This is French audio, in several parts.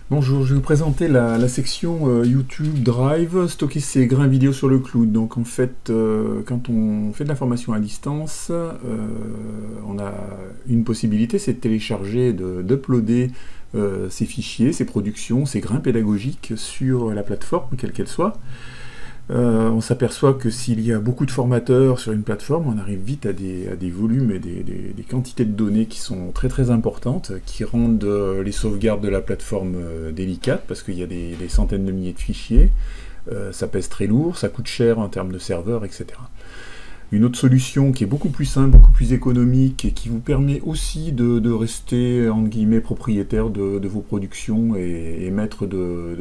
Bonjour, je vais vous présenter la section YouTube Drive, stocker ses grains vidéo sur le cloud. Donc en fait, quand on fait de la formation à distance, on a une possibilité, c'est de télécharger, d'uploader ses fichiers, ses productions, ses grains pédagogiques sur la plateforme, quelle qu'elle soit. On s'aperçoit que s'il y a beaucoup de formateurs sur une plateforme, on arrive vite à des volumes et des quantités de données qui sont très très importantes, qui rendent les sauvegardes de la plateforme délicates, parce qu'il y a des centaines de milliers de fichiers, ça pèse très lourd, ça coûte cher en termes de serveurs, etc. Une autre solution qui est beaucoup plus simple, beaucoup plus économique, et qui vous permet aussi de rester, entre guillemets, propriétaire de vos productions et maître de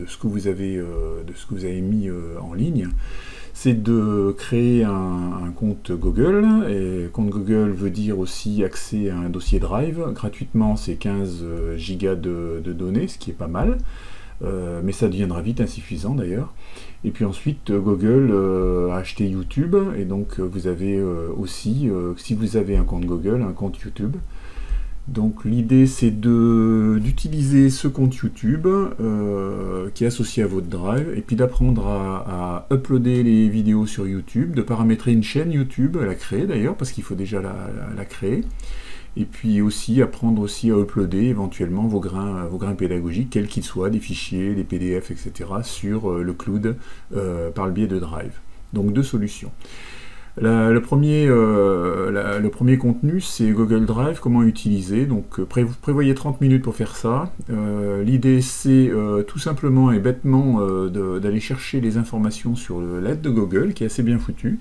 ce que vous avez mis en ligne, c'est de créer un compte Google. Et compte Google veut dire aussi accès à un dossier Drive. Gratuitement, c'est 15 gigas de données, ce qui est pas mal. Mais ça deviendra vite insuffisant d'ailleurs. Et puis ensuite, Google a acheté YouTube, et donc vous avez aussi, si vous avez un compte Google, un compte YouTube. Donc l'idée, c'est d'utiliser ce compte YouTube qui est associé à votre Drive, et puis d'apprendre à uploader les vidéos sur YouTube, de paramétrer une chaîne YouTube, à la créer d'ailleurs, parce qu'il faut déjà la créer. Et puis aussi apprendre aussi à uploader éventuellement vos grains pédagogiques, quels qu'ils soient, des fichiers, des PDF, etc., sur le cloud par le biais de Drive. Donc deux solutions. Le premier contenu, c'est Google Drive, comment utiliser. Donc prévoyez 30 minutes pour faire ça. L'idée, c'est tout simplement et bêtement d'aller chercher les informations sur l'aide de Google, qui est assez bien foutue.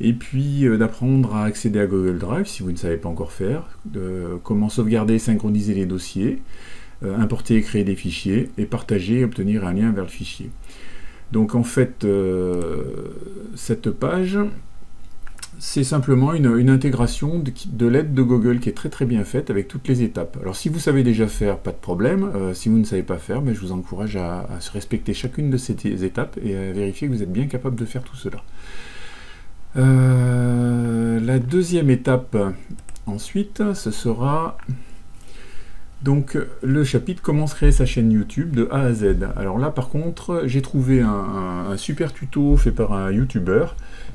Et puis d'apprendre à accéder à Google Drive, si vous ne savez pas encore faire, comment sauvegarder et synchroniser les dossiers, importer et créer des fichiers, et partager et obtenir un lien vers le fichier. Donc en fait, cette page, c'est simplement une intégration de l'aide de Google qui est très très bien faite avec toutes les étapes. Alors si vous savez déjà faire, pas de problème. Si vous ne savez pas faire, je vous encourage à respecter chacune de ces étapes et à vérifier que vous êtes bien capable de faire tout cela. La deuxième étape ensuite, ce sera donc le chapitre comment se créer sa chaîne YouTube de A à Z. Alors là par contre, j'ai trouvé un super tuto fait par un YouTuber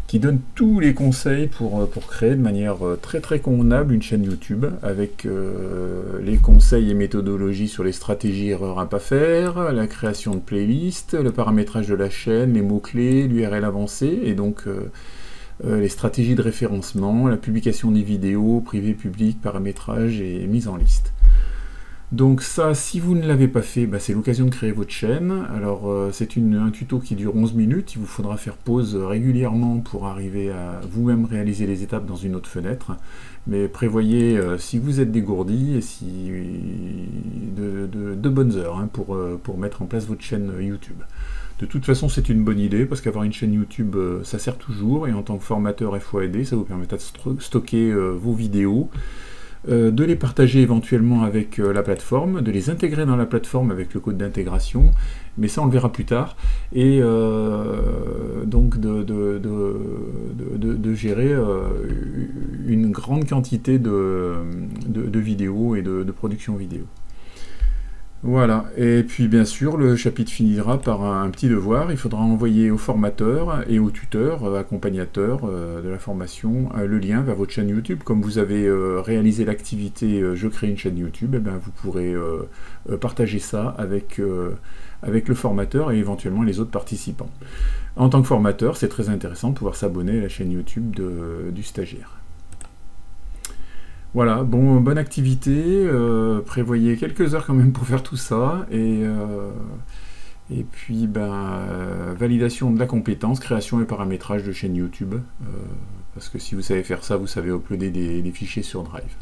qui donne tous les conseils pour créer de manière très très convenable une chaîne YouTube, avec les conseils et méthodologies sur les stratégies erreurs à pas faire, la création de playlists, le paramétrage de la chaîne, les mots-clés, l'URL avancée, et donc les stratégies de référencement, la publication des vidéos, privé, public, paramétrage et mise en liste. Donc ça, si vous ne l'avez pas fait, c'est l'occasion de créer votre chaîne. Alors c'est un tuto qui dure 11 minutes, il vous faudra faire pause régulièrement pour arriver à vous-même réaliser les étapes dans une autre fenêtre. Mais prévoyez, si vous êtes dégourdi, de bonnes heures pour mettre en place votre chaîne YouTube. De toute façon, c'est une bonne idée, parce qu'avoir une chaîne YouTube, ça sert toujours, et en tant que formateur FOAD, ça vous permettra de stocker vos vidéos, de les partager éventuellement avec la plateforme, de les intégrer dans la plateforme avec le code d'intégration, mais ça on le verra plus tard, et donc de gérer une grande quantité de vidéos et de production vidéo. Voilà, et puis bien sûr, le chapitre finira par un petit devoir. Il faudra envoyer au formateur et au tuteur, accompagnateur de la formation, le lien vers votre chaîne YouTube. Comme vous avez réalisé l'activité « Je crée une chaîne YouTube », vous pourrez partager ça avec le formateur et éventuellement les autres participants. En tant que formateur, c'est très intéressant de pouvoir s'abonner à la chaîne YouTube du stagiaire. Voilà, bonne activité, prévoyez quelques heures quand même pour faire tout ça, et puis validation de la compétence, création et paramétrage de chaîne YouTube, parce que si vous savez faire ça, vous savez uploader des fichiers sur Drive.